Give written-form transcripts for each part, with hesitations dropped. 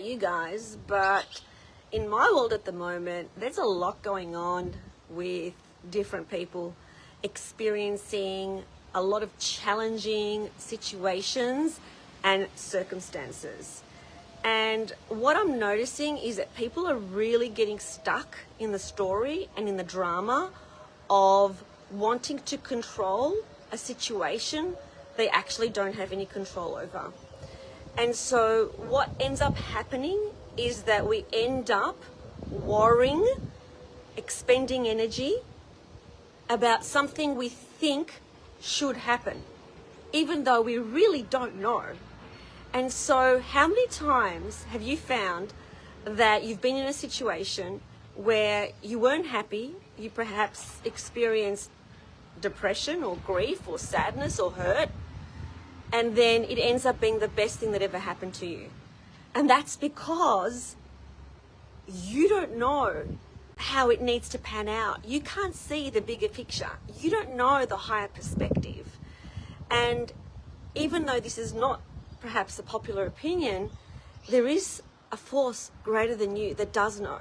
about you guys, but in my world at the moment, there's a lot going on with different people experiencing a lot of challenging situations and circumstances. And what I'm noticing is that people are really getting stuck in the story and in the drama of wanting to control a situation they actually don't have any control over. And so what ends up happening is that we end up worrying, expending energy about something we think should happen, even though we really don't know. And so how many times have you found that you've been in a situation where you weren't happy, you perhaps experienced depression or grief or sadness or hurt, and then it ends up being the best thing that ever happened to you? And that's because you don't know how it needs to pan out. You can't see the bigger picture. You don't know the higher perspective. And even though this is not perhaps a popular opinion, there is a force greater than you that does know,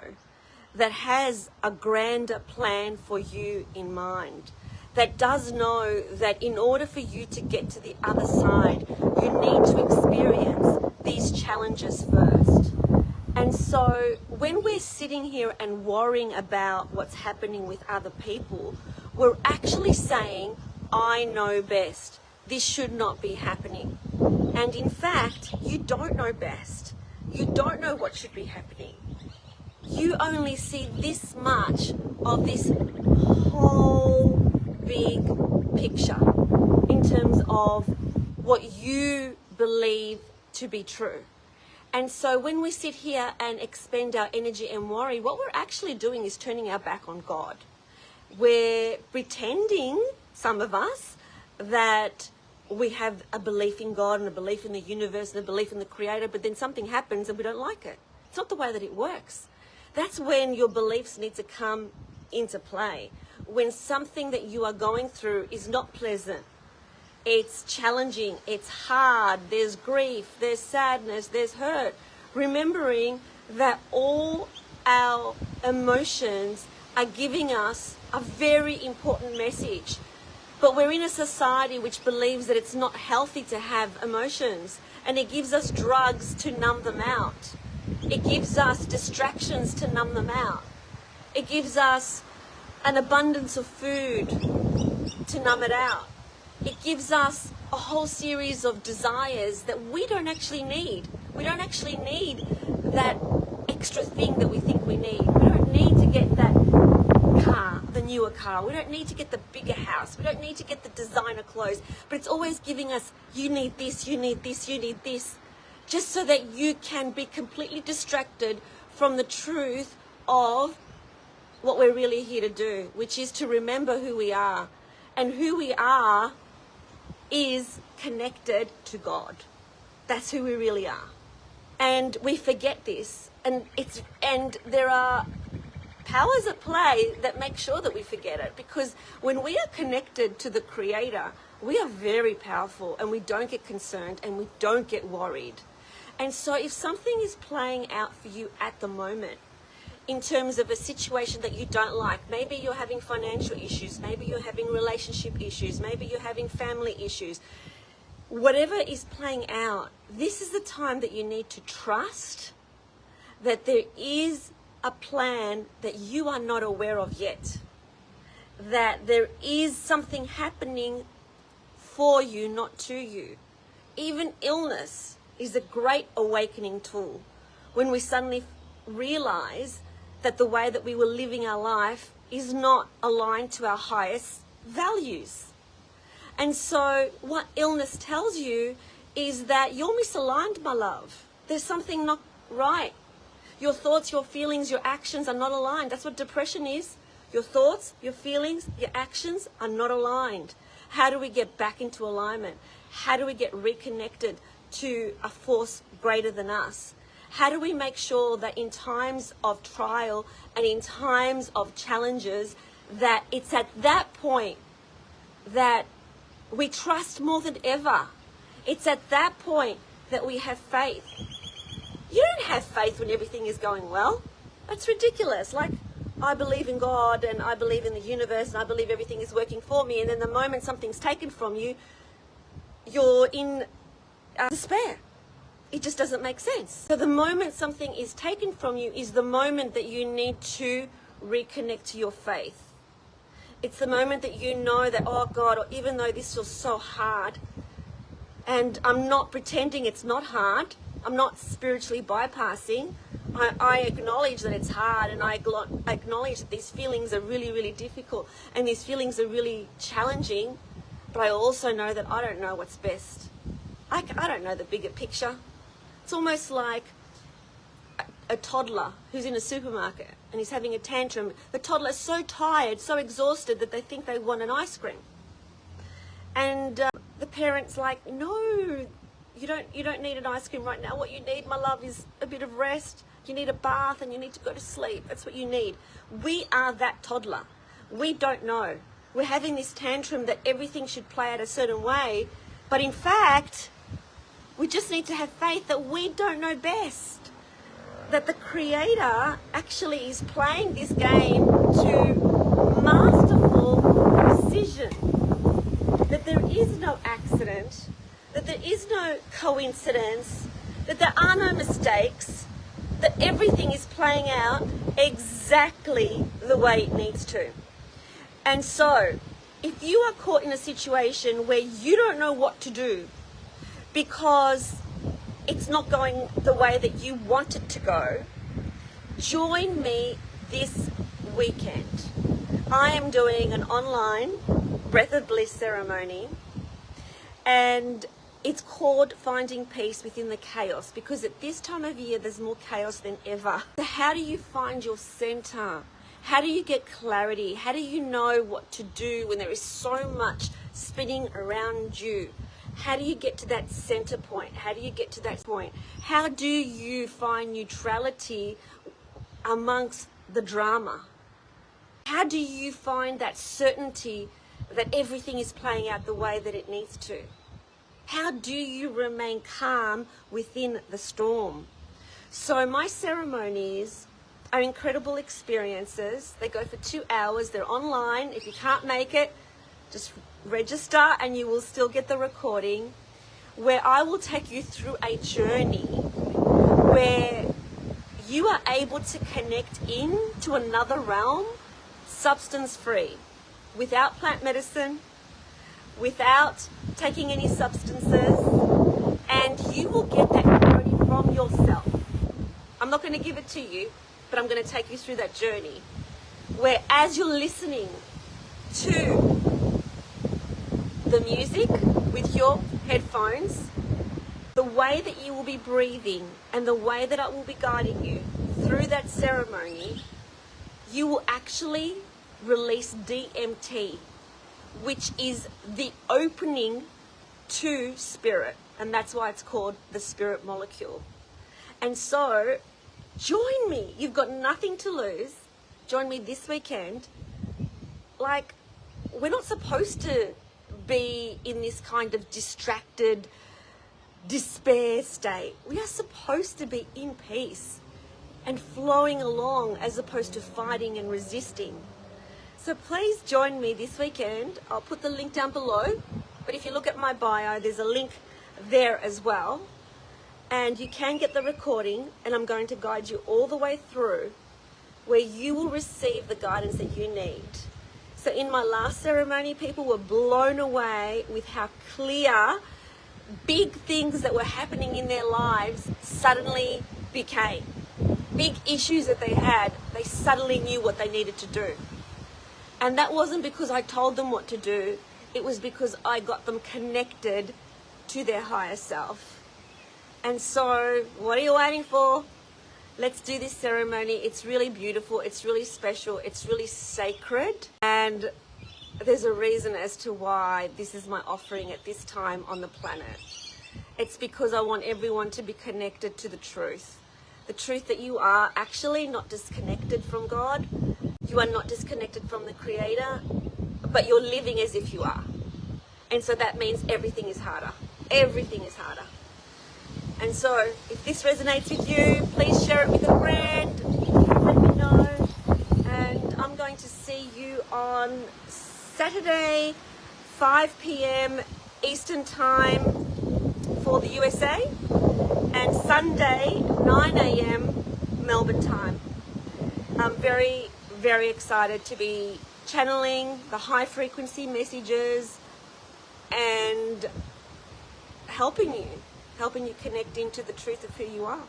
that has a grander plan for you in mind, that does know that in order for you to get to the other side, you need to experience these challenges first. And so when we're sitting here and worrying about what's happening with other people, we're actually saying, I know best. This should not be happening. And in fact, you don't know best. You don't know what should be happening. You only see this much of this whole big picture in terms of what you believe to be true. And so when we sit here and expend our energy and worry, what we're actually doing is turning our back on God. We're pretending, some of us, that we have a belief in God and a belief in the universe and a belief in the Creator, but then something happens and we don't like it. It's not the way that it works. That's when your beliefs need to come into play. When something that you are going through is not pleasant, it's challenging, it's hard, there's grief, there's sadness, there's hurt. Remembering that all our emotions are giving us a very important message. But we're in a society which believes that it's not healthy to have emotions, and it gives us drugs to numb them out. It gives us distractions to numb them out. It gives us an abundance of food to numb it out. It gives us a whole series of desires that we don't actually need. We don't actually need that extra thing that we think we need. We don't need to get that car, the newer car. We don't need to get the bigger house. We don't need to get the designer clothes. But it's always giving us, you need this, you need this, you need this, just so that you can be completely distracted from the truth of what we're really here to do, which is to remember who we are. And who we are is connected to God. That's who we really are. And we forget this. And there are powers at play that make sure that we forget it, because when we are connected to the Creator, we are very powerful and we don't get concerned and we don't get worried. And so if something is playing out for you at the moment in terms of a situation that you don't like, maybe you're having financial issues, maybe you're having relationship issues, maybe you're having family issues, whatever is playing out, this is the time that you need to trust that there is a plan that you are not aware of yet, that there is something happening for you, not to you. Even illness is a great awakening tool when we suddenly realize that the way that we were living our life is not aligned to our highest values. And so what illness tells you is that you're misaligned, my love. There's something not right. Your thoughts, your feelings, your actions are not aligned. That's what depression is. Your thoughts, your feelings, your actions are not aligned. How do we get back into alignment? How do we get reconnected to a force greater than us? How do we make sure that in times of trial and in times of challenges, that it's at that point that we trust more than ever? It's at that point that we have faith. You don't have faith when everything is going well. That's ridiculous. Like, I believe in God and I believe in the universe and I believe everything is working for me, and then the moment something's taken from you, you're in despair. It just doesn't make sense. So the moment something is taken from you is the moment that you need to reconnect to your faith. It's the moment that you know that, oh God, or even though this feels so hard, and I'm not pretending it's not hard, I'm not spiritually bypassing, I acknowledge that it's hard, and I acknowledge that these feelings are really, really difficult and these feelings are really challenging, but I also know that I don't know what's best. I don't know the bigger picture. It's almost like a toddler who's in a supermarket and he's having a tantrum. The toddler is so tired, so exhausted that they think they want an ice cream. And the parent's like, no, you don't need an ice cream right now. What you need, my love, is a bit of rest. You need a bath and you need to go to sleep. That's what you need. We are that toddler. We don't know. We're having this tantrum that everything should play out a certain way, but in fact, we just need to have faith that we don't know best. That the Creator actually is playing this game to masterful precision. That there is no accident, that there is no coincidence, that there are no mistakes, that everything is playing out exactly the way it needs to. And so, if you are caught in a situation where you don't know what to do because it's not going the way that you want it to go, join me this weekend. I am doing an online Breath of Bliss ceremony, and it's called Finding Peace Within the Chaos, because at this time of year there's more chaos than ever. So how do you find your center? How do you get clarity? How do you know what to do when there is so much spinning around you? How do you get to that center point? How do you get to that point? How do you find neutrality amongst the drama? How do you find that certainty that everything is playing out the way that it needs to? How do you remain calm within the storm? So my ceremonies are incredible experiences. They go for 2 hours. They're online. If you can't make it, just register and you will still get the recording, where I will take you through a journey where you are able to connect into another realm, substance-free, without plant medicine, without taking any substances, and you will get that clarity from yourself. I'm not going to give it to you, but I'm going to take you through that journey where, as you're listening to the music with your headphones, the way that you will be breathing and the way that I will be guiding you through that ceremony, you will actually release DMT, which is the opening to spirit, and that's why it's called the spirit molecule. And so join me. You've got nothing to lose. Join me this weekend. Like, we're not supposed to be in this kind of distracted despair state. We are supposed to be in peace and flowing along, as opposed to fighting and resisting. So please join me this weekend. I'll put the link down below, but if you look at my bio, there's a link there as well, and you can get the recording, and I'm going to guide you all the way through where you will receive the guidance that you need. So in my last ceremony, people were blown away with how clear big things that were happening in their lives suddenly became. Big issues that they had, they suddenly knew what they needed to do. And that wasn't because I told them what to do. It was because I got them connected to their higher self. And so, what are you waiting for? Let's do this ceremony. It's really beautiful. It's really special. It's really sacred. And there's a reason as to why this is my offering at this time on the planet. It's because I want everyone to be connected to the truth. The truth that you are actually not disconnected from God. You are not disconnected from the Creator, but you're living as if you are. And so that means everything is harder. Everything is harder. And so if this resonates with you, please share it with a friend, let me know. And I'm going to see you on Saturday, 5 p.m. Eastern Time for the USA, and Sunday, 9 a.m. Melbourne time. I'm very, very excited to be channeling the high frequency messages and helping you connect into the truth of who you are.